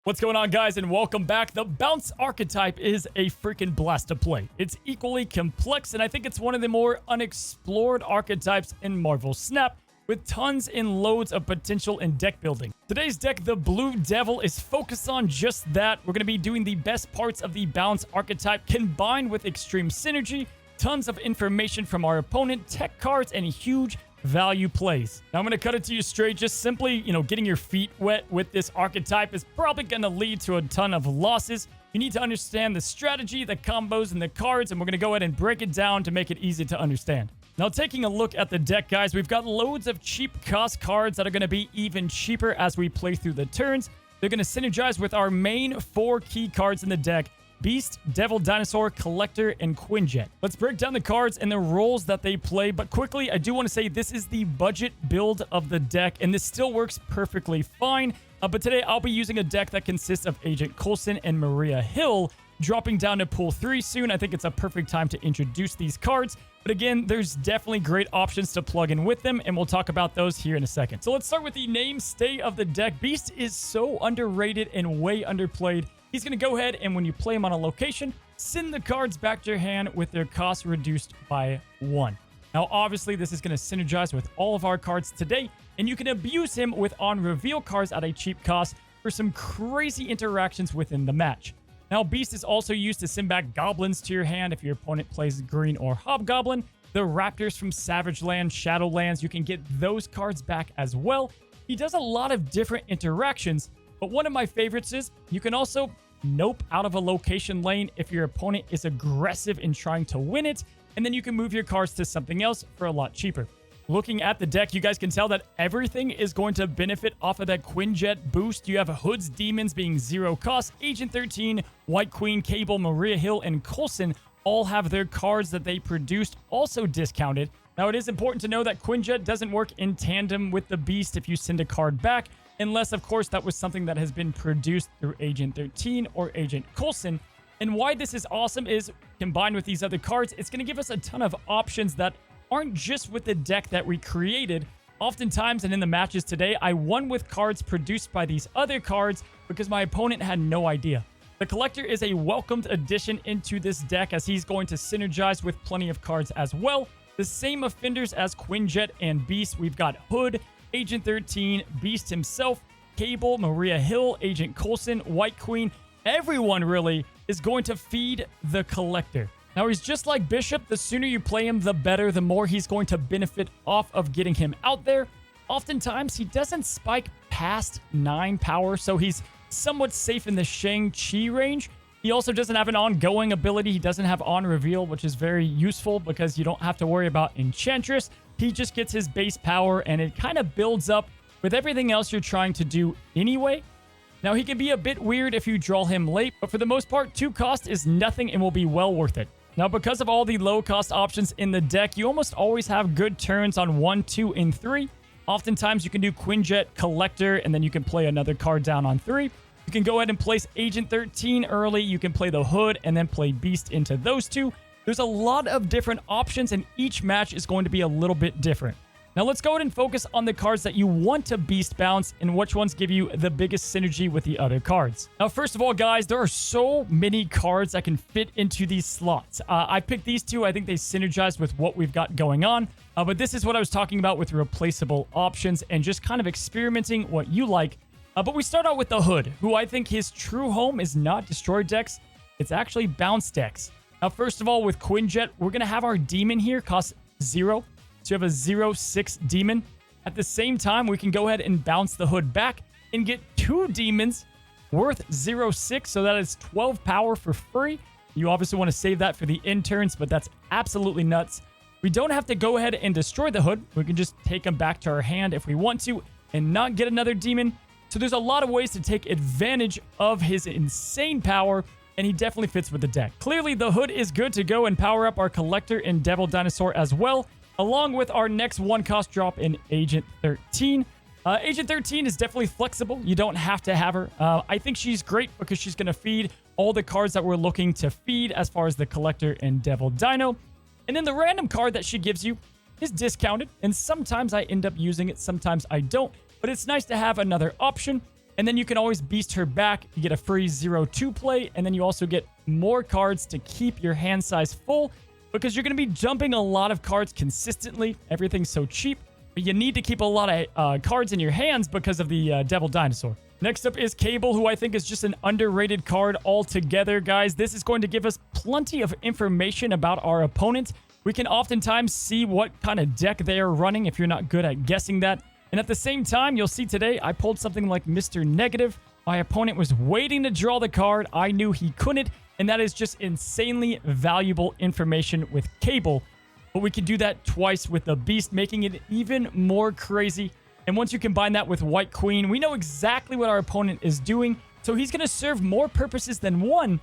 What's going on, guys, and welcome back. The Bounce Archetype is a freaking blast to play. It's equally complex, and I think it's one of the more unexplored archetypes in Marvel Snap, with tons and loads of potential in deck building. Today's deck, the Blue Devil, is focused on just that. We're going to be doing the best parts of the Bounce Archetype combined with extreme synergy, tons of information from our opponent, tech cards, and huge value plays. Now I'm going to cut it to you straight. Just simply, getting your feet wet with this archetype is probably going to lead to a ton of losses. You need to understand the strategy, the combos, and the cards, and we're going to go ahead and break it down to make it easy to understand. Now, taking a look at the deck, guys, we've got loads of cheap cost cards that are going to be even cheaper as we play through the turns. They're going to synergize with our main 4 key cards in the deck: Beast, Devil, Dinosaur, Collector, and Quinjet. Let's break down the cards and the roles that they play, but quickly, I do want to say this is the budget build of the deck, and this still works perfectly fine. But today, I'll be using a deck that consists of Agent Coulson and Maria Hill, dropping down to Pool 3 soon. I think it's a perfect time to introduce these cards. But again, there's definitely great options to plug in with them, and we'll talk about those here in a second. So let's start with the namestay of the deck. Beast is so underrated and way underplayed. He's going to go ahead and when you play him on a location, send the cards back to your hand with their cost reduced by 1. Now, obviously, this is going to synergize with all of our cards today, and you can abuse him with on-reveal cards at a cheap cost for some crazy interactions within the match. Now, Beast is also used to send back goblins to your hand if your opponent plays green or hobgoblin. The raptors from Savage Land, Shadowlands, you can get those cards back as well. He does a lot of different interactions, but one of my favorites is you can also nope out of a location lane if your opponent is aggressive in trying to win it, and then you can move your cards to something else for a lot cheaper. Looking at the deck, you guys can tell that everything is going to benefit off of that Quinjet boost. You have Hood's Demons being 0 cost, Agent 13, White Queen, Cable, Maria Hill, and Coulson all have their cards that they produced also discounted. Now, it is important to know that Quinjet doesn't work in tandem with the Beast if you send a card back, unless, of course, that was something that has been produced through Agent 13 or Agent Coulson. And why this is awesome is, combined with these other cards, it's going to give us a ton of options that aren't just with the deck that we created. Oftentimes, and in the matches today, I won with cards produced by these other cards because my opponent had no idea. The Collector is a welcomed addition into this deck as he's going to synergize with plenty of cards as well. The same offenders as Quinjet and Beast. We've got Hood, Agent 13, Beast himself, Cable, Maria Hill, Agent Coulson, White Queen. Everyone really is going to feed the Collector. Now, he's just like Bishop. The sooner you play him, the better. The more he's going to benefit off of getting him out there. Oftentimes, he doesn't spike past 9 power, so he's somewhat safe in the Shang-Chi range. He also doesn't have an ongoing ability. He doesn't have on-reveal, which is very useful because you don't have to worry about Enchantress. He just gets his base power, and it kind of builds up with everything else you're trying to do anyway. Now, he can be a bit weird if you draw him late, but for the most part, 2 cost is nothing and will be well worth it. Now, because of all the low-cost options in the deck, you almost always have good turns on 1, 2, and 3. Oftentimes, you can do Quinjet, Collector, and then you can play another card down on 3. You can go ahead and place Agent 13 early. You can play the Hood and then play Beast into those 2. There's a lot of different options, and each match is going to be a little bit different. Now, let's go ahead and focus on the cards that you want to Beast bounce and which ones give you the biggest synergy with the other cards. Now, first of all, guys, there are so many cards that can fit into these slots. I picked these 2. I think they synergize with what we've got going on. But this is what I was talking about with replaceable options and just kind of experimenting what you like. But we start out with the Hood, who I think his true home is not destroy decks. It's actually bounce decks. Now, first of all, with Quinjet, we're going to have our demon here cost 0. So you have a 0/6 demon. At the same time, we can go ahead and bounce the Hood back and get 2 demons worth 0/6. So that is 12 power for free. You obviously want to save that for the interns, but that's absolutely nuts. We don't have to go ahead and destroy the Hood. We can just take him back to our hand if we want to and not get another demon. So there's a lot of ways to take advantage of his insane power, and he definitely fits with the deck. Clearly, the Hood is good to go and power up our Collector and Devil Dinosaur as well, along with our next 1-cost drop in Agent 13. Agent 13 is definitely flexible. You don't have to have her. I think she's great because she's going to feed all the cards that we're looking to feed as far as the Collector and Devil Dino. And then the random card that she gives you is discounted, and sometimes I end up using it, sometimes I don't. But it's nice to have another option. And then you can always beast her back. You get a free 0-2 play, and then you also get more cards to keep your hand size full because you're going to be jumping a lot of cards consistently. Everything's so cheap, but you need to keep a lot of cards in your hands because of the Devil Dinosaur. Next up is Cable, who I think is just an underrated card altogether, guys. This is going to give us plenty of information about our opponent. We can oftentimes see what kind of deck they are running if you're not good at guessing that. And at the same time, you'll see today, I pulled something like Mr. Negative. My opponent was waiting to draw the card. I knew he couldn't, and that is just insanely valuable information with Cable. But we can do that twice with the Beast, making it even more crazy. And once you combine that with White Queen, we know exactly what our opponent is doing. So he's going to serve more purposes than one.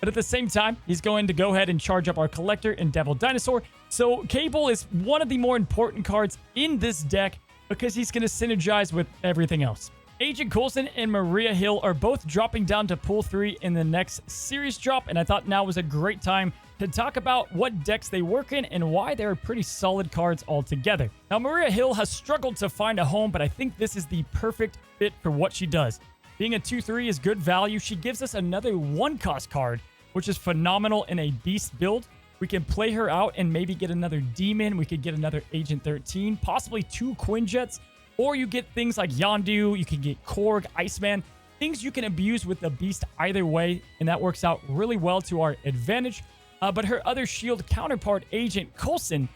But at the same time, he's going to go ahead and charge up our Collector and Devil Dinosaur. So Cable is one of the more important cards in this deck because he's going to synergize with everything else. Agent Coulson and Maria Hill are both dropping down to Pool 3 in the next series drop, and I thought now was a great time to talk about what decks they work in and why they're pretty solid cards altogether. Now, Maria Hill has struggled to find a home, but I think this is the perfect fit for what she does. Being a 2/3 is good value. She gives us another 1-cost card, which is phenomenal in a Beast build. We can play her out and maybe get another Demon. We could get another Agent 13, possibly 2 Quinjets. Or you get things like Yondu, you can get Korg, Iceman, things you can abuse with the Beast either way, and that works out really well to our advantage. But her other shield counterpart, Agent Coulson,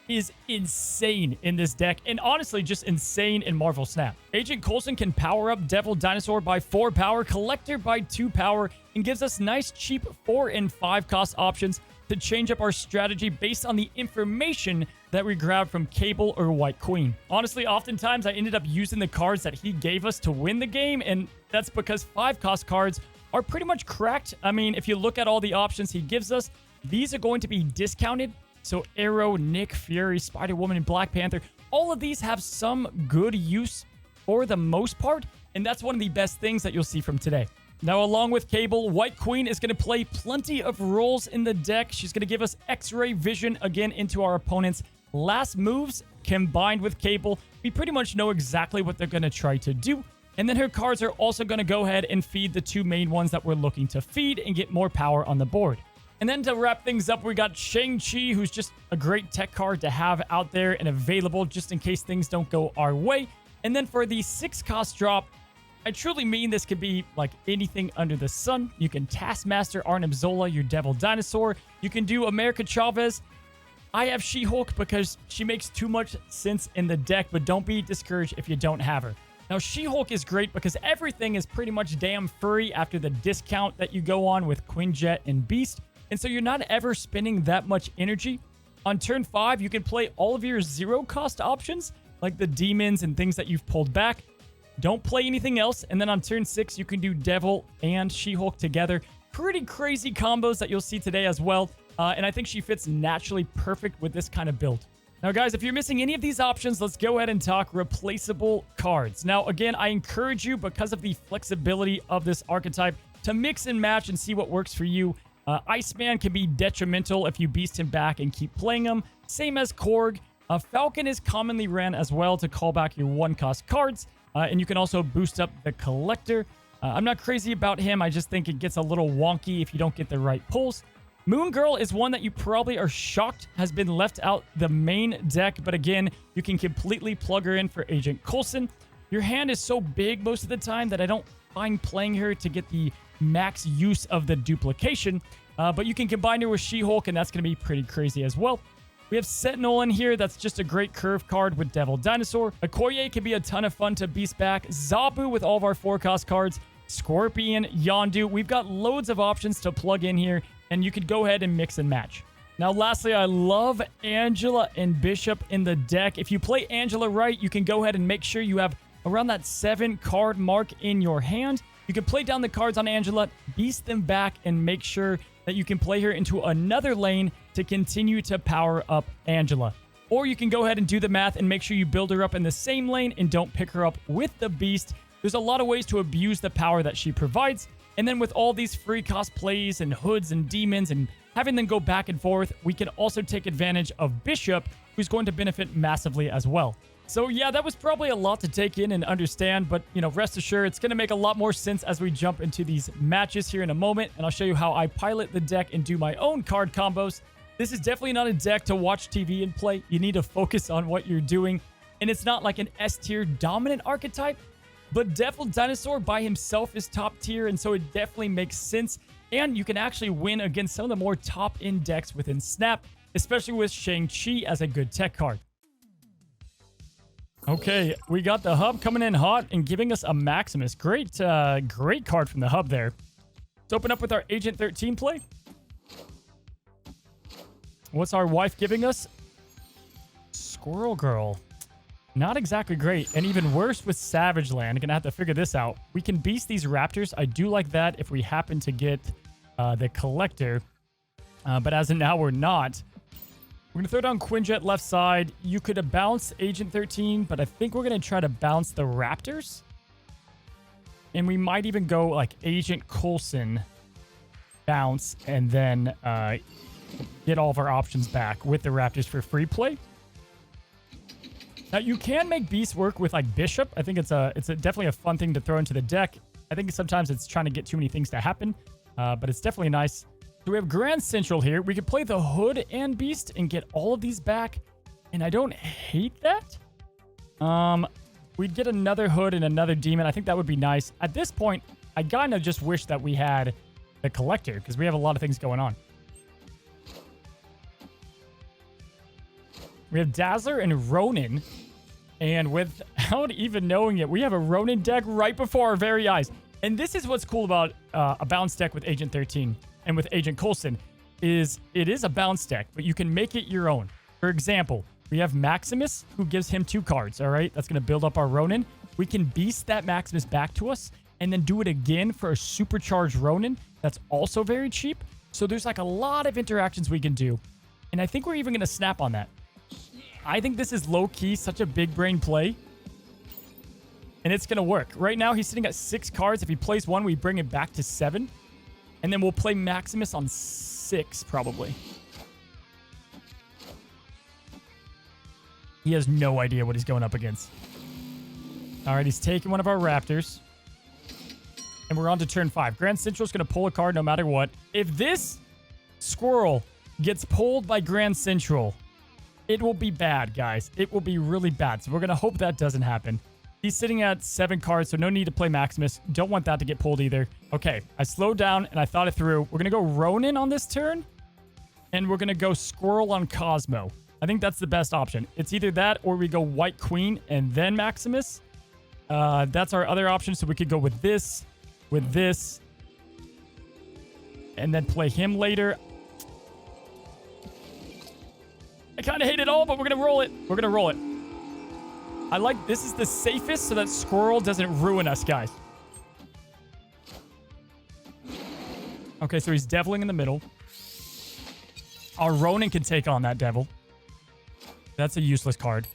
is insane in this deck, and honestly just insane in Marvel Snap. Agent Coulson can power up Devil Dinosaur by 4 power, Collector by 2 power, and gives us nice cheap 4 and 5 cost options to change up our strategy based on the information that we grab from Cable or White Queen. Honestly, oftentimes I ended up using the cards that he gave us to win the game, and that's because 5-cost cards are pretty much cracked. I mean, if you look at all the options he gives us, these are going to be discounted. So Arrow, Nick, Fury, Spider-Woman, and Black Panther, all of these have some good use for the most part, and that's one of the best things that you'll see from today. Now, along with Cable, White Queen is going to play plenty of roles in the deck. She's going to give us X-ray vision again into our opponent's last moves combined with Cable. We pretty much know exactly what they're going to try to do. And then her cards are also going to go ahead and feed the 2 main ones that we're looking to feed and get more power on the board. And then to wrap things up, we got Shang-Chi, who's just a great tech card to have out there and available just in case things don't go our way. And then for the 6-cost drop, I truly mean this could be like anything under the sun. You can Taskmaster Arnim Zola, your Devil Dinosaur. You can do America Chavez. I have She-Hulk because she makes too much sense in the deck, but don't be discouraged if you don't have her. Now, She-Hulk is great because everything is pretty much damn free after the discount that you go on with Quinjet and Beast. And so you're not ever spending that much energy. On turn 5, you can play all of your 0-cost options, like the demons and things that you've pulled back. Don't play anything else. And then on turn 6, you can do Devil and She-Hulk together. Pretty crazy combos that you'll see today as well. And I think she fits naturally perfect with this kind of build. Now, guys, if you're missing any of these options, let's go ahead and talk replaceable cards. Now, again, I encourage you, because of the flexibility of this archetype, to mix and match and see what works for you. Iceman can be detrimental if you beast him back and keep playing him. Same as Korg. Falcon is commonly ran as well to call back your 1-cost cards. And you can also boost up the Collector. I'm not crazy about him. I just think it gets a little wonky if you don't get the right pulls. Moon Girl is one that you probably are shocked has been left out the main deck. But again, you can completely plug her in for Agent Coulson. Your hand is so big most of the time that I don't find playing her to get the max use of the duplication. But you can combine her with She-Hulk, and that's going to be pretty crazy as well. We have Sentinel in here. That's just a great curve card with Devil Dinosaur. Okoye can be a ton of fun to beast back. Zabu with all of our 4-cost cards. Scorpion, Yondu. We've got loads of options to plug in here, and you could go ahead and mix and match. Now, lastly, I love Angela and Bishop in the deck. If you play Angela right, you can go ahead and make sure you have around that 7-card mark in your hand. You can play down the cards on Angela, beast them back, and make sure that you can play her into another lane to continue to power up Angela. Or you can go ahead and do the math and make sure you build her up in the same lane and don't pick her up with the beast. There's a lot of ways to abuse the power that she provides. And then with all these free cost plays and hoods and demons and having them go back and forth, we can also take advantage of Bishop, who's going to benefit massively as well. So yeah, that was probably a lot to take in and understand, but you know, rest assured, it's going to make a lot more sense as we jump into these matches here in a moment, and I'll show you how I pilot the deck and do my own card combos. This is definitely not a deck to watch TV and play. You need to focus on what you're doing, and it's not like an S tier dominant archetype, but Devil Dinosaur by himself is top tier, and so it definitely makes sense, and you can actually win against some of the more top-end decks within Snap, especially with Shang-Chi as a good tech card. Okay, we got the hub coming in hot and giving us a Maximus. Great card from the hub there. Let's open up with our Agent 13 play. What's our wife giving us? Squirrel Girl. Not exactly great. And even worse with Savage Land. Gonna have to figure this out. We can beast these Raptors. I do like that if we happen to get the Collector. But as of now, we're not. We're going to throw down Quinjet left side. You could have bounced Agent 13, but I think we're going to try to bounce the Raptors. And we might even go like Agent Coulson, bounce, and then get all of our options back with the Raptors for free play. Now, you can make Beast work with like Bishop. I think it's definitely a fun thing to throw into the deck. I think sometimes it's trying to get too many things to happen, but it's definitely nice. So we have Grand Central here. We could play the Hood and Beast and get all of these back. And I don't hate that. We'd get another Hood and another Demon. I think that would be nice. At this point, I kind of just wish that we had the Collector because we have a lot of things going on. We have Dazzler and Ronin. And without even knowing it, we have a Ronin deck right before our very eyes. And this is what's cool about a bounce deck with Agent 13. And with Agent Coulson, is it is a bounce deck, but you can make it your own. For example, we have Maximus, who gives him 2 cards, all right? That's going to build up our Ronin. We can beast that Maximus back to us, and then do it again for a supercharged Ronin. That's also very cheap. So there's like a lot of interactions we can do. And I think we're even going to snap on that. I think this is low-key such a big brain play. And it's going to work. Right now, he's sitting at 6 cards. If he plays 1, we bring it back to 7. And then we'll play Maximus on 6, probably. He has no idea what he's going up against. All right, he's taking one of our Raptors. And we're on to turn 5. Grand Central's going to pull a card no matter what. If this Squirrel gets pulled by Grand Central, it will be bad, guys. It will be really bad. So we're going to hope that doesn't happen. He's sitting at 7 cards, so no need to play Maximus. Don't want that to get pulled either. Okay, I slowed down and I thought it through. We're going to go Ronin on this turn, and we're going to go Squirrel on Cosmo. I think that's the best option. It's either that or we go White Queen and then Maximus. That's our other option, so we could go with this, and then play him later. I kind of hate it all, but we're going to roll it. We're going to roll it. I like this is the safest so that Squirrel doesn't ruin us, guys. Okay, so he's Deviling in the middle. Our Ronin can take on that Devil. That's a useless card.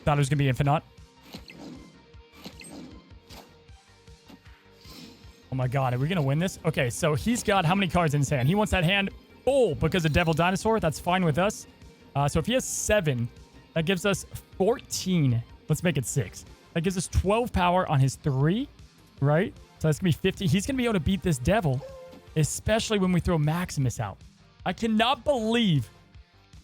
Thought it was going to be Infinite. Oh my god, are we going to win this? Okay, so he's got how many cards in his hand? He wants that hand full because of Devil Dinosaur. That's fine with us. So if he has 7... that gives us 14. Let's make it 6. That gives us 12 power on his 3, right? So that's going to be 50. He's going to be able to beat this Devil, especially when we throw Maximus out. I cannot believe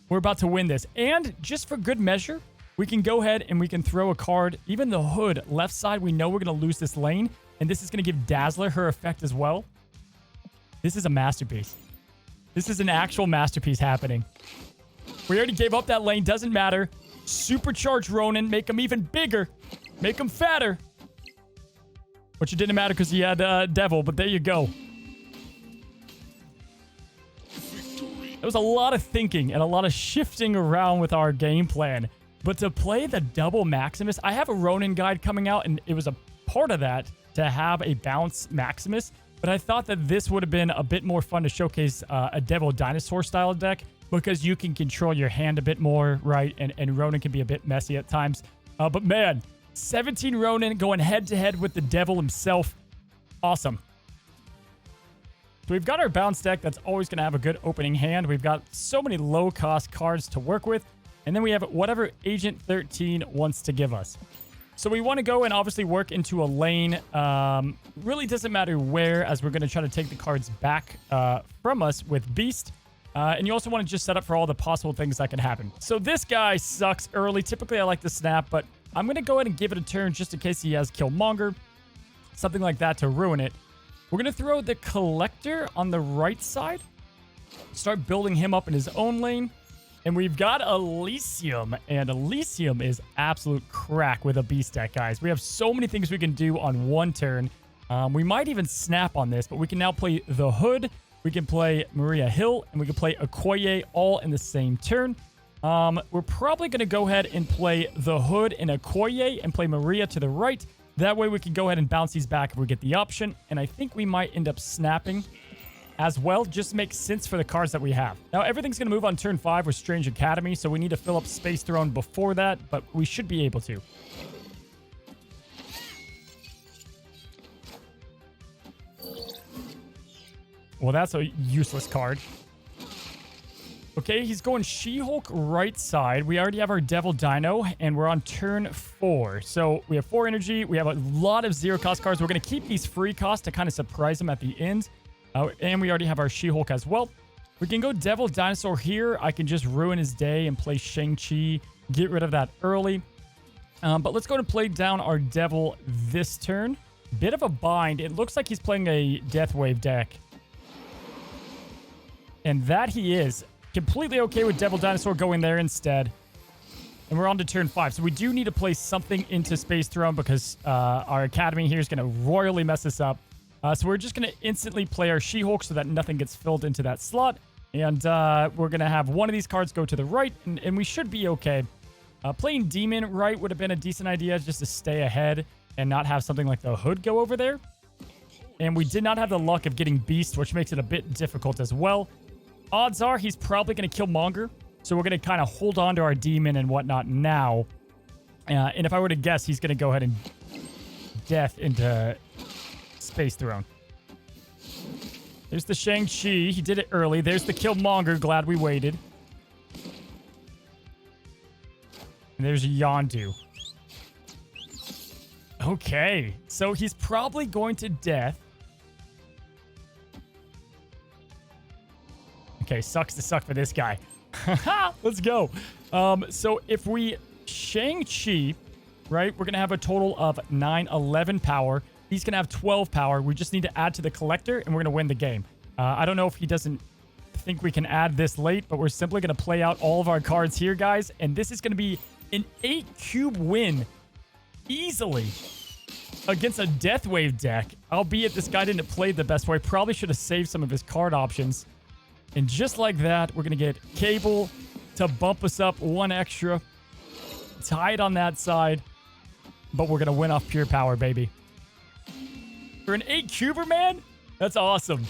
we're about to win this. And just for good measure, we can go ahead and we can throw a card. Even the Hood, left side, we know we're going to lose this lane. And this is going to give Dazzler her effect as well. This is a masterpiece. This is an actual masterpiece happening. We already gave up that lane. Doesn't matter. Supercharge Ronin. Make him even bigger. Make him fatter. Which it didn't matter because he had Devil. But there you go. There was a lot of thinking and a lot of shifting around with our game plan. But to play the double Maximus, I have a Ronin guide coming out. And it was a part of that to have a bounce Maximus. But I thought that this would have been a bit more fun to showcase a Devil Dinosaur style deck. Because you can control your hand a bit more, right? And Ronin can be a bit messy at times. But man, 17 Ronin going head-to-head with the Devil himself. Awesome. So we've got our bounce deck that's always going to have a good opening hand. We've got so many low-cost cards to work with. And then we have whatever Agent 13 wants to give us. So we want to go and obviously work into a lane. Really doesn't matter where, as we're going to try to take the cards back from us with Beast. And you also want to just set up for all the possible things that can happen. So this guy sucks early. Typically, I like to snap, but I'm going to go ahead and give it a turn just in case he has Killmonger. Something like that to ruin it. We're going to throw the Collector on the right side. Start building him up in his own lane. And we've got Elysium. And Elysium is absolute crack with a Beast deck, guys. We have so many things we can do on one turn. We might even snap on this, but we can now play the Hood. We can play Maria Hill, and we can play Okoye all in the same turn. We're probably going to go ahead and play the Hood and Okoye and play Maria to the right. That way we can go ahead and bounce these back if we get the option. And I think we might end up snapping as well. Just makes sense for the cards that we have. Now, everything's going to move on turn 5 with Strange Academy, so we need to fill up Space Throne before that, but we should be able to. Well, that's a useless card. Okay, he's going She-Hulk right side. We already have our Devil Dino, and we're on turn 4. So we have 4 energy. We have a lot of zero-cost cards. We're going to keep these free costs to kind of surprise them at the end. And we already have our She-Hulk as well. We can go Devil Dinosaur here. I can just ruin his day and play Shang-Chi. Get rid of that early. But let's go and play down our Devil this turn. Bit of a bind. It looks like he's playing a Death Wave deck. And that he is. Completely okay with Devil Dinosaur going there instead. And we're on to turn 5. So we do need to play something into Space Throne because our Academy here is going to royally mess us up. So we're just going to instantly play our She-Hulk so that nothing gets filled into that slot. And we're going to have one of these cards go to the right, and we should be okay. Playing Demon right would have been a decent idea just to stay ahead and not have something like the Hood go over there. And we did not have the luck of getting Beast, which makes it a bit difficult as well. Odds are he's probably going to kill Monger. So we're going to kind of hold on to our Demon and whatnot now. And if I were to guess, he's going to go ahead and death into Space Throne. There's the Shang-Chi. He did it early. There's the Killmonger. Glad we waited. And there's Yondu. Okay. So he's probably going to death. Okay, sucks to suck for this guy. Let's go. So if we Shang-Chi, right, we're going to have a total of 9, 11 power. He's going to have 12 power. We just need to add to the Collector, and we're going to win the game. I don't know if he doesn't think we can add this late, but we're simply going to play out all of our cards here, guys. And this is going to be an 8-cube win easily against a Death Wave deck. Albeit this guy didn't play the best way. Probably should have saved some of his card options. And just like that, we're going to get Cable to bump us up 1 extra. Tied on that side. But we're going to win off pure power, baby. For an 8-cuber, man? That's awesome.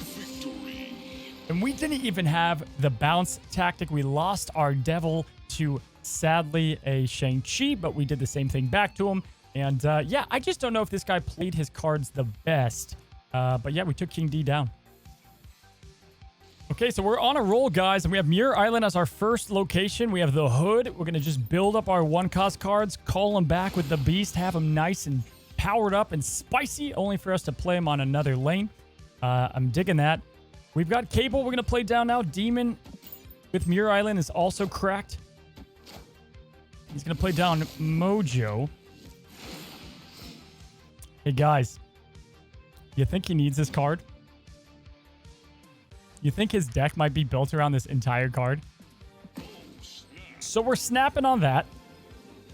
And we didn't even have the bounce tactic. We lost our Devil to, sadly, a Shang-Chi. But we did the same thing back to him. And, yeah, I just don't know if this guy played his cards the best. But, yeah, we took King D down. Okay, so we're on a roll, guys, and we have Muir Island as our first location. We have the Hood. We're going to just build up our 1-cost cards, call them back with the Beast, have them nice and powered up and spicy, only for us to play them on another lane. I'm digging that. We've got Cable we're going to play down now. Demon with Muir Island is also cracked. He's going to play down Mojo. Hey, guys. You think he needs this card? You think his deck might be built around this entire card? So we're snapping on that.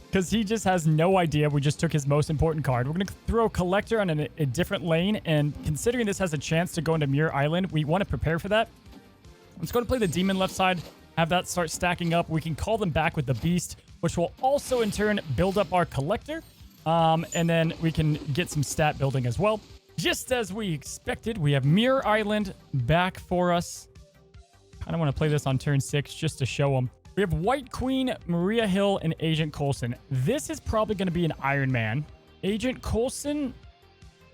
Because he just has no idea we just took his most important card. We're going to throw Collector on a different lane. And considering this has a chance to go into Muir Island, we want to prepare for that. Let's go to play the Demon left side. Have that start stacking up. We can call them back with the Beast, which will also in turn build up our Collector. And then we can get some stat building as well. Just as we expected, we have Muir Island back for us. Kind of want to play this on turn 6 just to show them. We have White Queen, Maria Hill, and Agent Coulson. This is probably going to be an Iron Man. Agent Coulson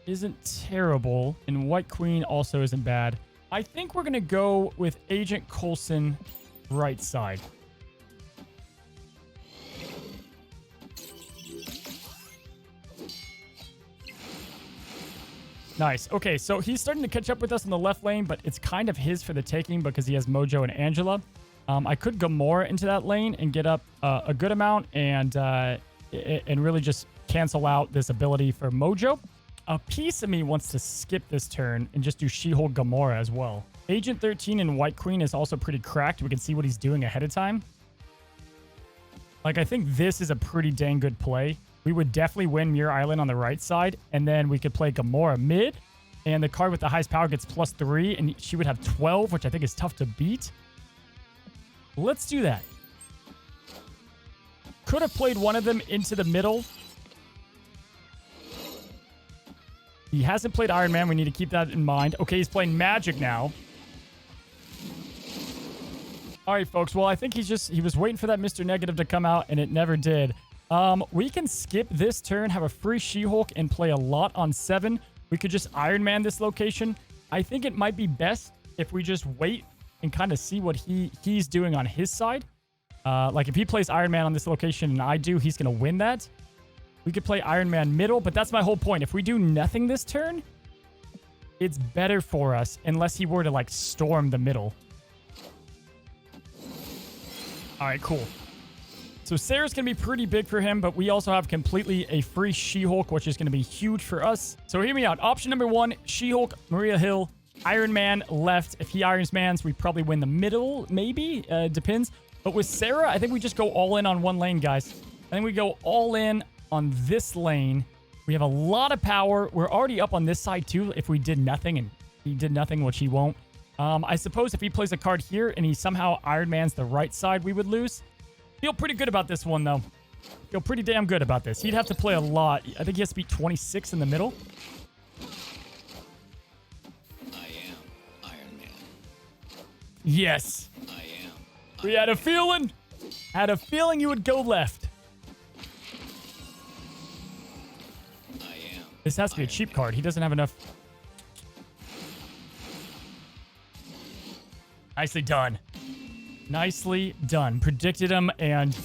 isn't terrible, and White Queen also isn't bad. I think we're going to go with Agent Coulson right side. Nice. Okay, so he's starting to catch up with us in the left lane, but it's kind of his for the taking because he has Mojo and Angela. I could Gamora into that lane and get up a good amount and really just cancel out this ability for Mojo. A piece of me wants to skip this turn and just do She-Hulk Gamora as well. Agent 13 and White Queen is also pretty cracked. We can see what he's doing ahead of time. Like, I think this is a pretty dang good play. We would definitely win Muir Island on the right side, and then we could play Gamora mid, and the card with the highest power gets +3, and she would have 12, which I think is tough to beat. Let's do that. Could have played one of them into the middle. He hasn't played Iron Man. We need to keep that in mind. Okay, he's playing Magic now. All right, folks. Well, I think he was waiting for that Mr. Negative to come out, and it never did. We can skip this turn, have a free She-Hulk, and play a lot on 7. We could just Iron Man this location. I think it might be best if we just wait and kind of see what he's doing on his side. Like, if he plays Iron Man on this location and I do, he's going to win that. We could play Iron Man middle, but that's my whole point. If we do nothing this turn, it's better for us unless he were to, like, storm the middle. All right, cool. So Sarah's going to be pretty big for him, but we also have completely a free She-Hulk, which is going to be huge for us. So hear me out. Option number 1, She-Hulk, Maria Hill, Iron Man left. If he Iron Mans, we probably win the middle, maybe. Depends. But with Sarah, I think we just go all in on one lane, guys. I think we go all in on this lane. We have a lot of power. We're already up on this side, too, if we did nothing, and he did nothing, which he won't. I suppose if he plays a card here and he somehow Iron Mans the right side, we would lose. Feel pretty good about this one, though. Feel pretty damn good about this. He'd have to play a lot. I think he has to beat 26 in the middle. I am Iron Man. Yes. I am. We had a feeling. Had a feeling you would go left. I am. This has to be a cheap card. He doesn't have enough. Nicely done. Nicely done. Predicted him, and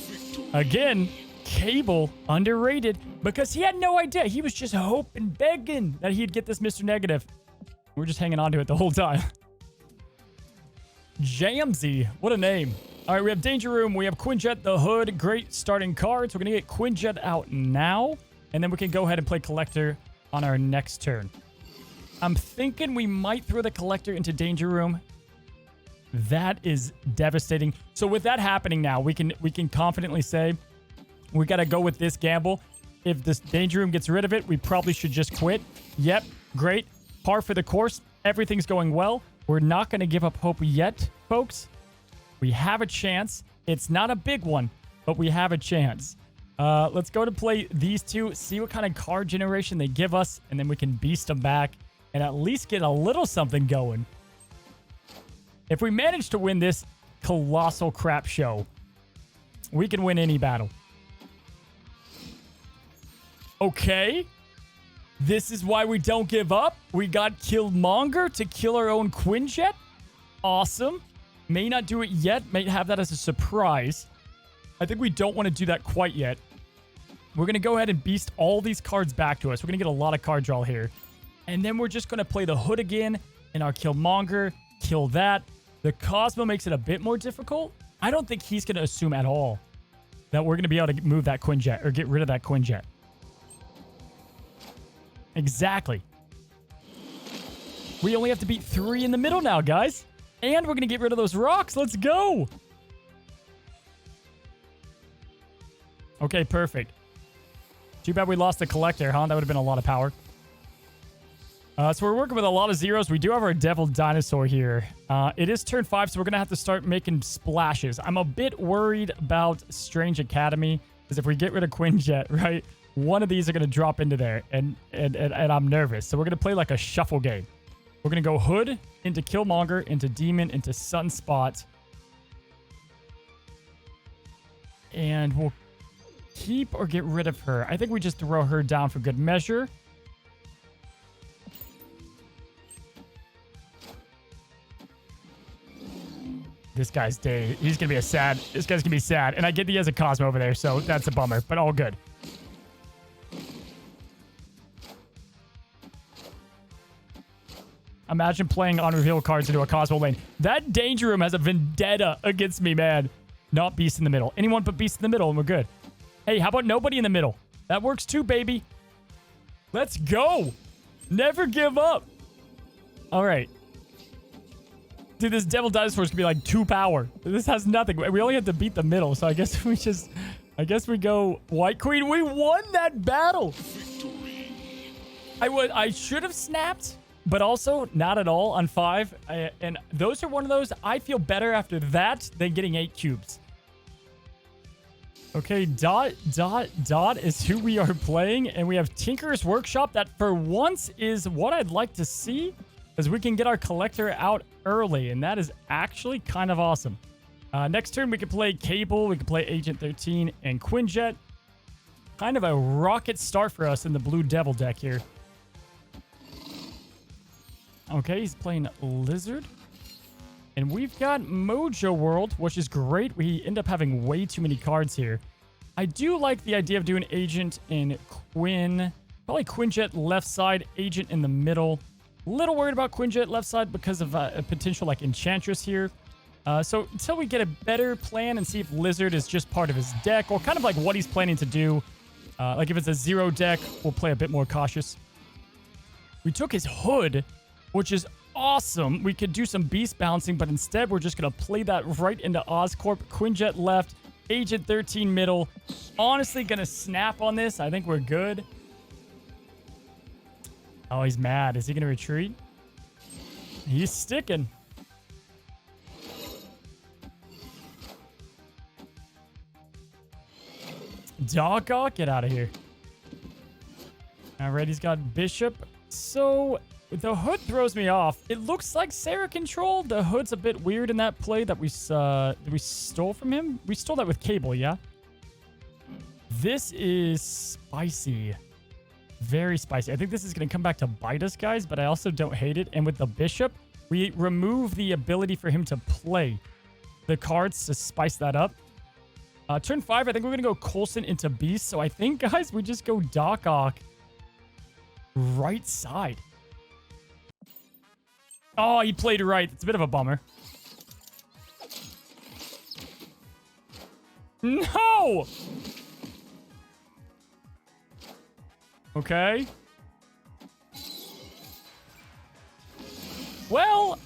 again, Cable underrated because he had no idea. He was just hoping, begging that he'd get this Mr. Negative. We're just hanging on to it the whole time. Jamzy, what a name. All right, we have Danger Room. We have Quinjet, the Hood. Great starting cards. We're going to get Quinjet out now, and then we can go ahead and play Collector on our next turn. I'm thinking we might throw the Collector into Danger Room. That is devastating. So with that happening now, we can confidently say we got to go with this gamble. If this Danger Room gets rid of it, we probably should just quit. Yep, great. Par for the course. Everything's going well. We're not going to give up hope yet, folks. We have a chance. It's not a big one, but we have a chance. Let's go to play these two, see what kind of card generation they give us, and then we can beast them back and at least get a little something going. If we manage to win this colossal crap show, we can win any battle. Okay. This is why we don't give up. We got Killmonger to kill our own Quinjet. Awesome. May not do it yet. May have that as a surprise. I think we don't want to do that quite yet. We're going to go ahead and beast all these cards back to us. We're going to get a lot of card draw here. And then we're just going to play the Hood again and our Killmonger. Kill that. The Cosmo makes it a bit more difficult. I don't think he's going to assume at all that we're going to be able to move that Quinjet or get rid of that Quinjet. Exactly. We only have to beat 3 in the middle now, guys. And we're going to get rid of those rocks. Let's go. Okay, perfect. Too bad we lost the Collector, huh? That would have been a lot of power. So we're working with a lot of zeros. We do have our Devil Dinosaur here. It is turn 5, so we're going to have to start making splashes. I'm a bit worried about Strange Academy, because if we get rid of Quinjet, right, one of these are going to drop into there, and I'm nervous. So we're going to play like a shuffle game. We're going to go Hood into Killmonger, into Demon, into Sunspot. And we'll keep or get rid of her. I think we just throw her down for good measure. This guy's day. He's going to be this guy's going to be sad. And I get he has a Cosmo over there, so that's a bummer, but all good. Imagine playing unrevealed cards into a Cosmo lane. That Danger Room has a vendetta against me, man. Not Beast in the middle. Anyone but Beast in the middle and we're good. Hey, how about nobody in the middle? That works too, baby. Let's go. Never give up. All right. Dude, this Devil Dinosaur is going to be like 2 power. This has nothing. We only have to beat the middle, so I guess we go White Queen. We won that battle. I should have snapped, but also not at all on 5. And those are one of those. I feel better after that than getting 8 cubes. Okay, Dot is who we are playing. And we have Tinker's Workshop. That for once is what I'd like to see. Because we can get our collector out early. And that is actually kind of awesome. Next turn, we can play Cable. We can play Agent 13 and Quinjet. Kind of a rocket start for us in the Blue Devil deck here. Okay, he's playing Lizard. And we've got Mojo World, which is great. We end up having way too many cards here. I do like the idea of doing Agent in Quinn. Probably Quinjet left side, Agent in the middle. Little worried about Quinjet left side because of a potential like Enchantress here. So until we get a better plan and see if Lizard is just part of his deck or kind of like what he's planning to do. Like if it's a 0 deck, we'll play a bit more cautious. We took his Hood, which is awesome. We could do some beast bouncing, but instead we're just going to play that right into Oscorp. Quinjet left, Agent 13 middle. Honestly, going to snap on this. I think we're good. Oh, he's mad. Is he going to retreat? He's sticking. Doc, get out of here. All right, he's got Bishop. So the Hood throws me off. It looks like Sarah Control. The Hood's a bit weird in that play that we stole from him. We stole that with Cable, yeah? This is spicy. Very spicy. I think this is going to come back to bite us, guys, but I also don't hate it. And with the Bishop, we remove the ability for him to play the cards to spice that up. Turn 5, I think we're going to go Coulson into Beast. So I think, guys, we just go Doc Ock right side. Oh, he played right. It's a bit of a bummer. No! Okay. Well,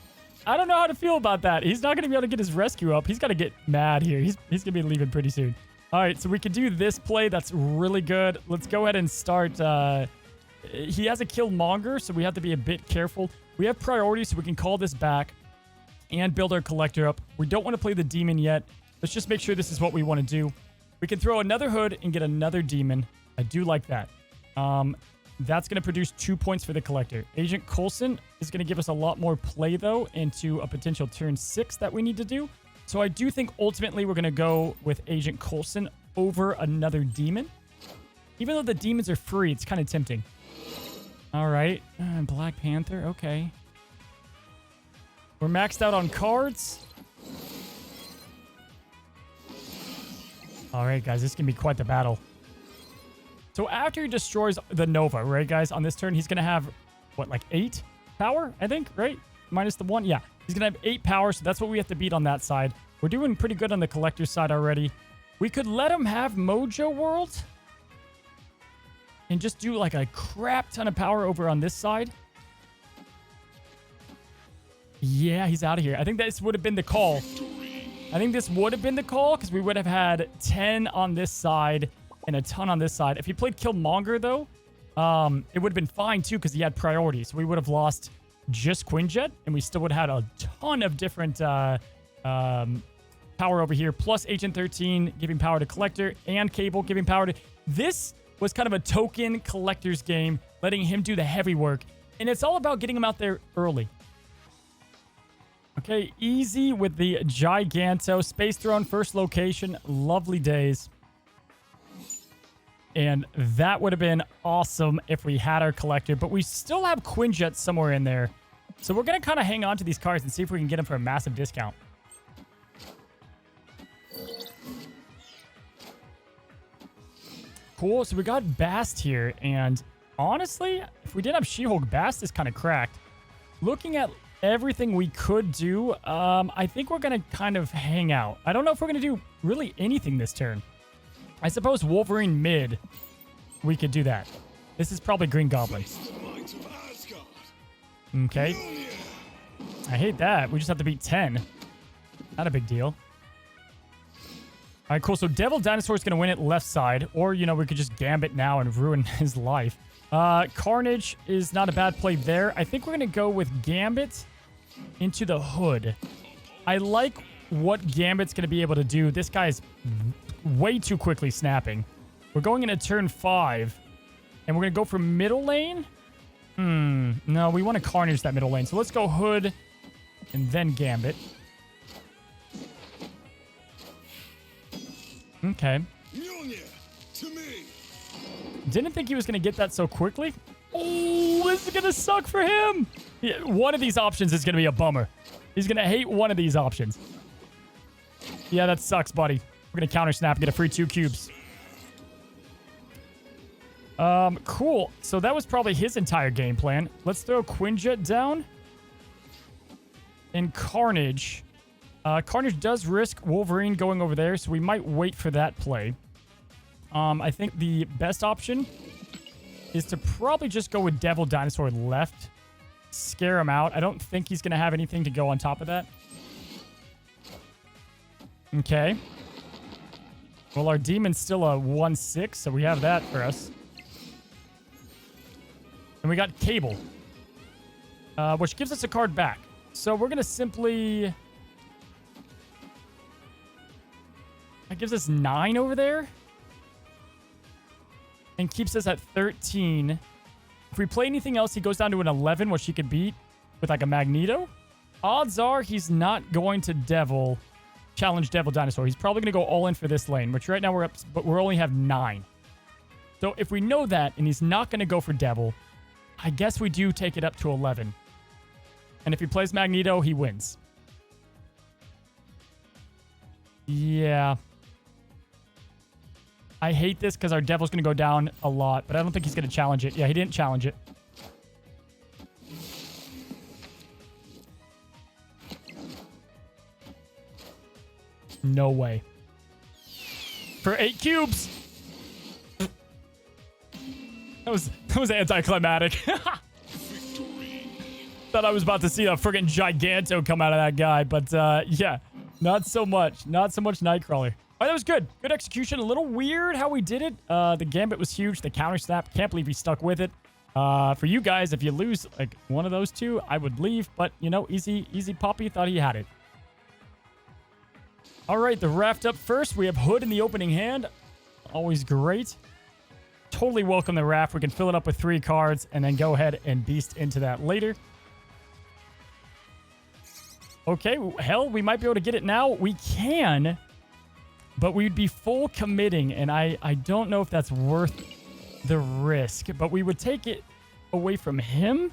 I don't know how to feel about that. He's not going to be able to get his rescue up. He's got to get mad here. He's going to be leaving pretty soon. All right, so we could do this play. That's really good. Let's go ahead and start. He has a Killmonger, so we have to be a bit careful. We have priority, so we can call this back and build our collector up. We don't want to play the demon yet. Let's just make sure this is what we want to do. We can throw another Hood and get another demon. I do like that. That's going to produce 2 points for the collector. Agent Coulson is going to give us a lot more play, though, into a potential turn 6 that we need to do. So I do think ultimately we're going to go with Agent Coulson over another demon. Even though the demons are free, it's kind of tempting. All right. Black Panther. Okay. We're maxed out on cards. All right, guys. This is going to be quite the battle. So after he destroys the Nova, right, guys, on this turn, he's going to have, what, like 8 power, I think, right? Minus the 1. Yeah. He's going to have 8 power, so that's what we have to beat on that side. We're doing pretty good on the collector side already. We could let him have Mojo World and just do like a crap ton of power over on this side. Yeah, he's out of here. I think this would have been the call. I think this would have been the call because we would have had 10 on this side and a ton on this side. If he played Killmonger, though, it would have been fine, too, because he had priority. So we would have lost just Quinjet, and we still would have had a ton of different power over here, plus Agent 13 giving power to Collector, and Cable giving power to... This was kind of a token collector's game, letting him do the heavy work. And it's all about getting him out there early. Okay, easy with the Giganto. Space Throne, first location. Lovely days. And that would have been awesome if we had our collector. But we still have Quinjet somewhere in there. So we're going to kind of hang on to these cards and see if we can get them for a massive discount. Cool. So we got Bast here. And honestly, if we didn't have She-Hulk, Bast is kind of cracked. looking at everything we could do, I think we're going to kind of hang out. I don't know if we're going to do really anything this turn. I suppose Wolverine mid, we could do that. This is probably Green Goblin. Okay. I hate that. We just have to beat 10. Not a big deal. All right, cool. So Devil Dinosaur is going to win it left side. Or, you know, we could just Gambit now and ruin his life. Carnage is not a bad play there. I think we're going to go with Gambit into the hood. I like what Gambit's going to be able to do. This guy's way too quickly snapping. We're going into turn 5. And we're going to go for middle lane. No, we want to Carnage that middle lane. So let's go hood and then Gambit. Okay. Didn't think he was going to get that so quickly. Oh, this is going to suck for him. Yeah, one of these options is going to be a bummer. He's going to hate one of these options. Yeah, that sucks, buddy. We're going to counter snap and get a free 2 cubes. Cool. So that was probably his entire game plan. Let's throw Quinjet down. And Carnage. Carnage does risk Wolverine going over there, so we might wait for that play. I think the best option is to probably just go with Devil Dinosaur left. Scare him out. I don't think he's going to have anything to go on top of that. Okay. Well, our Demon's still a 1/6, so we have that for us. And we got Cable, which gives us a card back. So we're going to simply... That gives us 9 over there. And keeps us at 13. If we play anything else, he goes down to an 11, which he could beat with like a Magneto. Odds are he's not going to challenge Devil Dinosaur. He's probably going to go all in for this lane, which right now we're up, but we only have 9. So if we know that, and he's not going to go for Devil, I guess we do take it up to 11. And if he plays Magneto, he wins. Yeah. I hate this because our Devil's going to go down a lot, but I don't think he's going to challenge it. Yeah, he didn't challenge it. No way. For 8 cubes! That was anticlimactic. Thought I was about to see a friggin' Giganto come out of that guy, but yeah, not so much. Not so much Nightcrawler. Oh, that was good. Good execution. A little weird how we did it. The Gambit was huge. The counter snap. Can't believe he stuck with it. For you guys, if you lose like one of those two, I would leave. But, you know, EZpapitas thought he had it. All right, the raft up first. We have Hood in the opening hand. Always great. Totally welcome the raft. We can fill it up with 3 cards and then go ahead and beast into that later. Okay, hell, we might be able to get it now. We can, but we'd be full committing, and I don't know if that's worth the risk. But we would take it away from him.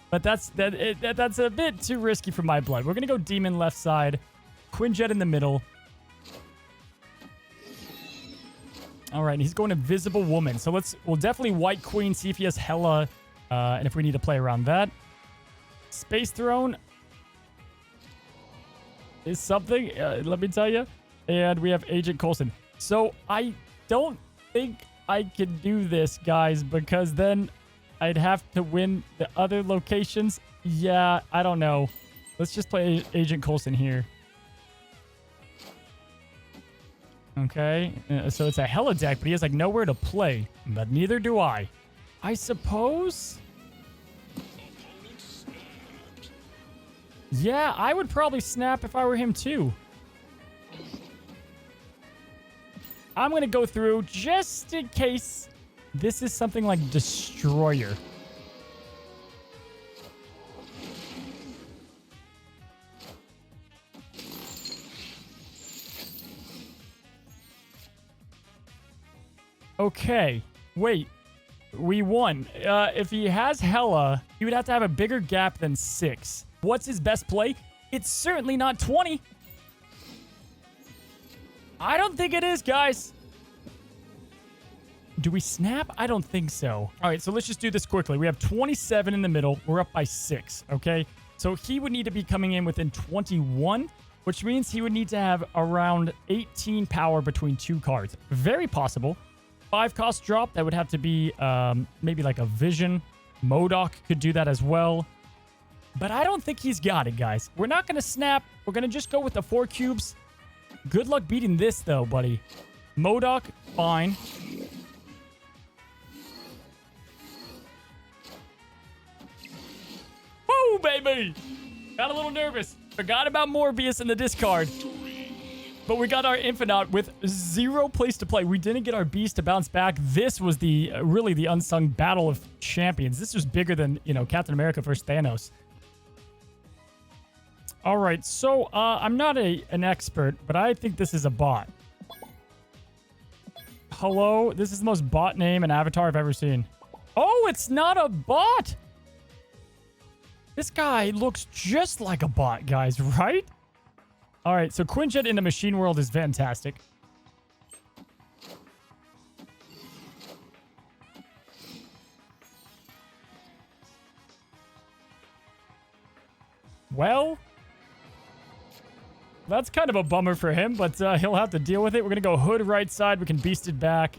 But that's a bit too risky for my blood. We're gonna go Demon left side, Quinjet in the middle. All right, and he's going Invisible Woman. So we'll definitely White Queen, see if he has Hela, and if we need to play around that. Space Throne is something, let me tell you. And we have Agent Coulson. So I don't think I can do this, guys, because then I'd have to win the other locations. Yeah, I don't know. Let's just play Agent Coulson here. Okay, so it's a Hela deck, but he has like nowhere to play. But neither do I. I suppose... Yeah, I would probably snap if I were him too. I'm going to go through just in case this is something like Destroyer. Okay, wait. We won. If he has Hela, he would have to have a bigger gap than 6. What's his best play? It's certainly not 20. I don't think it is, guys. Do we snap? I don't think so. All right, so let's just do this quickly. We have 27 in the middle. We're up by 6, okay? So he would need to be coming in within 21, which means he would need to have around 18 power between 2 cards. Very possible. 5 cost drop. That would have to be maybe like a Vision. MODOK could do that as well. But I don't think he's got it, guys. We're not going to snap. We're going to just go with the 4 cubes. Good luck beating this, though, buddy. MODOK, fine. Woo, baby! Got a little nervous. Forgot about Morbius in the discard. But we got our Infinite with 0 place to play. We didn't get our Beast to bounce back. This was the really the unsung battle of champions. This was bigger than, you know, Captain America versus Thanos. All right, so I'm not an expert, but I think this is a bot. Hello? This is the most bot name and avatar I've ever seen. Oh, it's not a bot! This guy looks just like a bot, guys, right? All right, so Quinjet in the machine world is fantastic. Well, that's kind of a bummer for him, but he'll have to deal with it. We're going to go Hood right side. We can beast it back.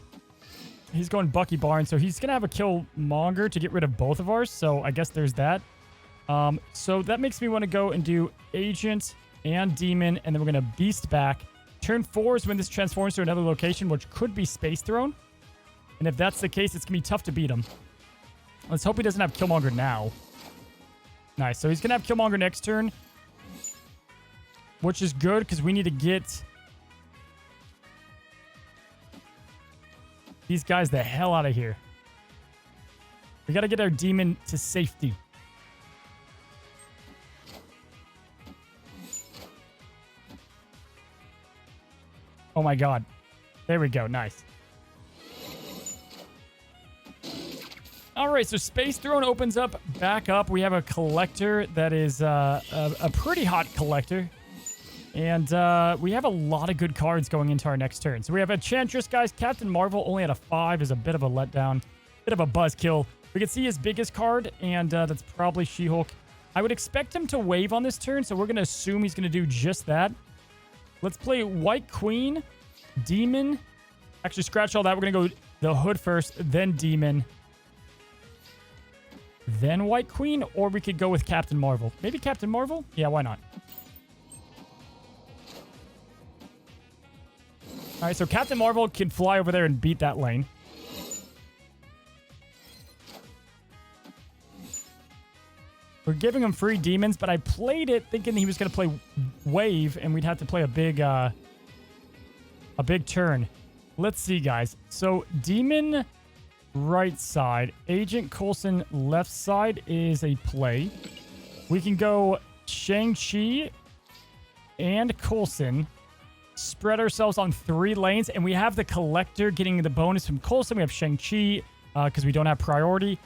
He's going Bucky Barnes, so he's going to have a Killmonger to get rid of both of ours, so I guess there's that. So that makes me want to go and do Agent and Demon, and then we're going to Beast back. Turn 4 is when this transforms to another location, which could be Space Throne. And if that's the case, it's going to be tough to beat him. Let's hope he doesn't have Killmonger now. Nice. So he's going to have Killmonger next turn, which is good because we need to get these guys the hell out of here. We got to get our Demon to safety. Oh my god. There we go. Nice. Alright, so Space Throne opens up, back up. We have a collector that is a pretty hot collector. And we have a lot of good cards going into our next turn. So we have Enchantress, guys. Captain Marvel only at a 5 is a bit of a letdown. Bit of a buzzkill. We can see his biggest card, and that's probably She-Hulk. I would expect him to wave on this turn, so we're going to assume he's going to do just that. Let's play White Queen, Demon. Actually, scratch all that. We're going to go the Hood first, then Demon, then White Queen, or we could go with Captain Marvel. Maybe Captain Marvel? Yeah, why not? All right, so Captain Marvel can fly over there and beat that lane. We're giving him free demons, but I played it thinking he was going to play wave, and we'd have to play a big turn. Let's see, guys. So Demon right side, Agent Coulson left side is a play. We can go Shang-Chi and Coulson, spread ourselves on 3 lanes, and we have the collector getting the bonus from Coulson. We have Shang-Chi because we don't have priority.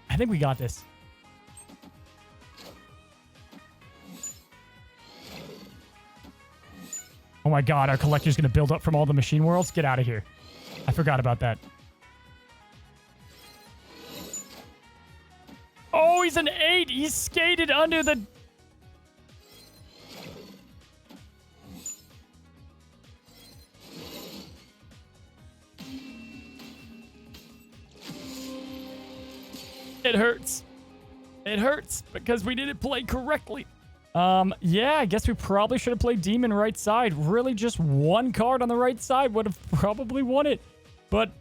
I think we got this. Oh my god, our collector's going to build up from all the machine worlds? Get out of here. I forgot about that. Oh, he's an 8! He's skated under the... It hurts. It hurts because we didn't play correctly. Yeah, I guess we probably should have played Demon right side. Really just one card on the right side would have probably won it. But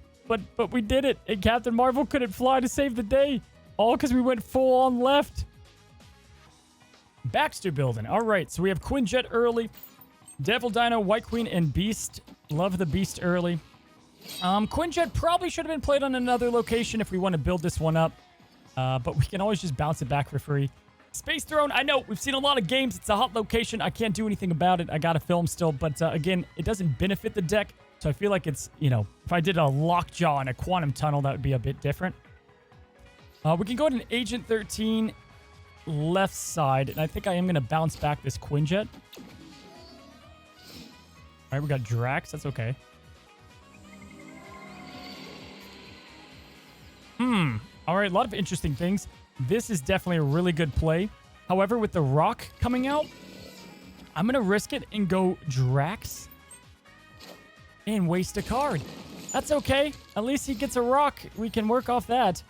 we did it. And Captain Marvel couldn't fly to save the day. All because we went full on left. Baxter building. All right, so we have Quinjet early. Devil Dino, White Queen, and Beast. Love the Beast early. Quinjet probably should have been played on another location if we want to build this one up. But we can always just bounce it back for free. Space Throne, I know, we've seen a lot of games. It's a hot location. I can't do anything about it. I got to film still. But again, it doesn't benefit the deck. So I feel like it's, you know, if I did a Lockjaw and a Quantum Tunnel, that would be a bit different. We can go to an Agent 13 left side. And I think I am going to bounce back this Quinjet. All right, we got Drax. That's okay. All right, a lot of interesting things. This is definitely a really good play. However, with the rock coming out, I'm going to risk it and go Drax and waste a card. That's okay. At least he gets a rock. We can work off that.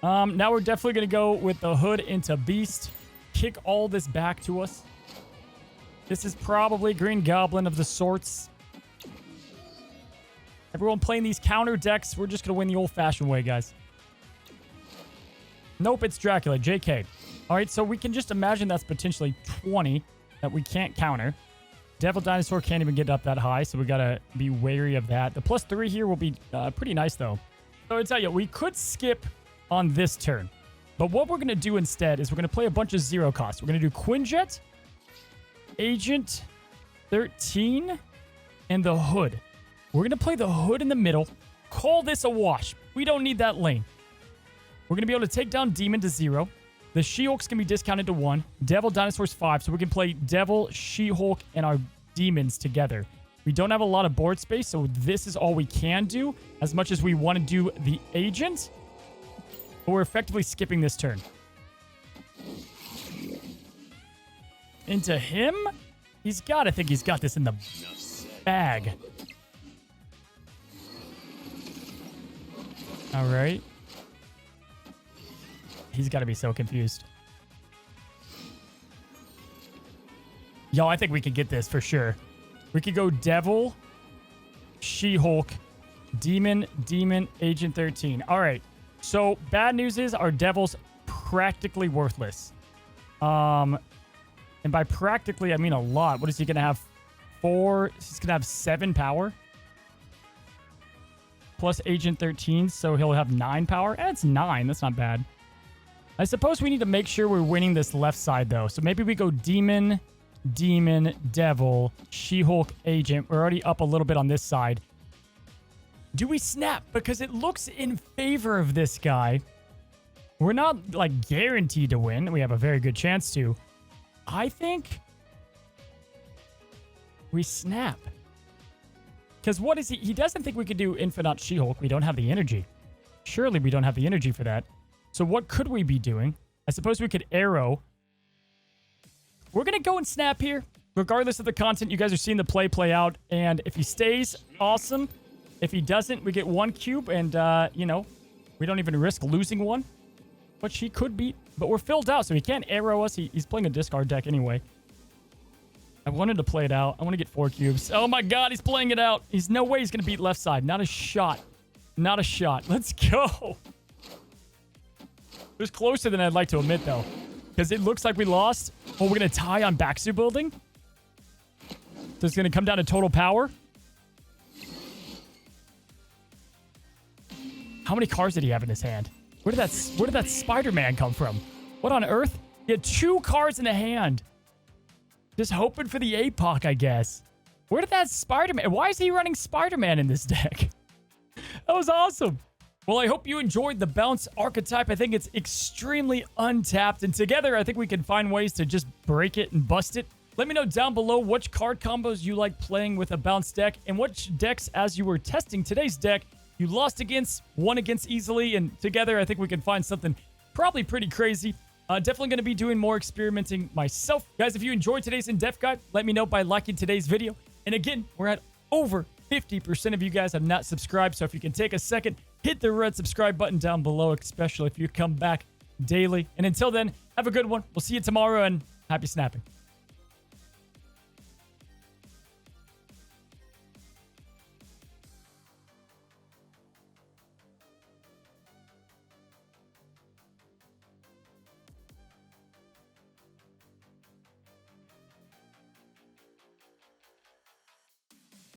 Now we're definitely going to go with the Hood into Beast. Kick all this back to us. This is probably Green Goblin of the sorts. Everyone playing these counter decks, we're just going to win the old-fashioned way, guys. Nope, it's Dracula. JK. All right, so we can just imagine that's potentially 20 that we can't counter. Devil Dinosaur can't even get up that high, so we got to be wary of that. The +3 here will be pretty nice, though. So I tell you, we could skip on this turn. But what we're going to do instead is we're going to play a bunch of 0 costs. We're going to do Quinjet, Agent 13, and the Hood. We're going to play the Hood in the middle. Call this a wash. We don't need that lane. We're going to be able to take down Demon to 0. The She-Hulk's going to be discounted to 1. Devil Dinosaur's 5. So we can play Devil, She-Hulk, and our Demons together. We don't have a lot of board space, so this is all we can do. As much as we want to do the Agent, but we're effectively skipping this turn. Into him? I think he's got this in the bag. All right. He's got to be so confused. Yo, I think we could get this for sure. We could go Devil, She-Hulk, Demon, Agent 13. All right. So, bad news is our Devil's practically worthless. And by practically, I mean a lot. What is he going to have? 4? He's going to have 7 power. Plus Agent 13, so he'll have 9 power. That's 9. That's not bad. I suppose we need to make sure we're winning this left side, though. So maybe we go Demon, Devil, She-Hulk, Agent. We're already up a little bit on this side. Do we snap? Because it looks in favor of this guy. We're not, like, guaranteed to win. We have a very good chance to. I think we snap. Because what is he? He doesn't think we could do Infinite She-Hulk. We don't have the energy. Surely we don't have the energy for that. So what could we be doing? I suppose we could arrow. We're going to go and snap here. Regardless of the content, you guys are seeing the play out. And if he stays, awesome. If he doesn't, we get 1 cube. And, you know, we don't even risk losing 1. Which he could beat. But we're filled out, so he can't arrow us. He's playing a discard deck anyway. I wanted to play it out. I want to get 4 cubes. Oh, my God, he's playing it out. He's no way he's going to beat left side. Not a shot. Not a shot. Let's go. It was closer than I'd like to admit, though. Because it looks like we lost. Oh, we're going to tie on Baxu building? So it's going to come down to total power? How many cards did he have in his hand? Where did that Spider-Man come from? What on earth? He had 2 cards in the hand. Just hoping for the APOC, I guess. Where did that Spider-Man... Why is he running Spider-Man in this deck? That was awesome. Well, I hope you enjoyed the Bounce Archetype. I think it's extremely untapped. And together, I think we can find ways to just break it and bust it. Let me know down below which card combos you like playing with a Bounce deck. And which decks, as you were testing today's deck, you lost against, won against easily. And together, I think we can find something probably pretty crazy. Definitely going to be doing more experimenting myself. Guys, if you enjoyed today's in-depth guide, let me know by liking today's video. And again, we're at over 50% of you guys have not subscribed. So if you can take a second, hit the red subscribe button down below, especially if you come back daily. And until then, have a good one. We'll see you tomorrow and happy snapping.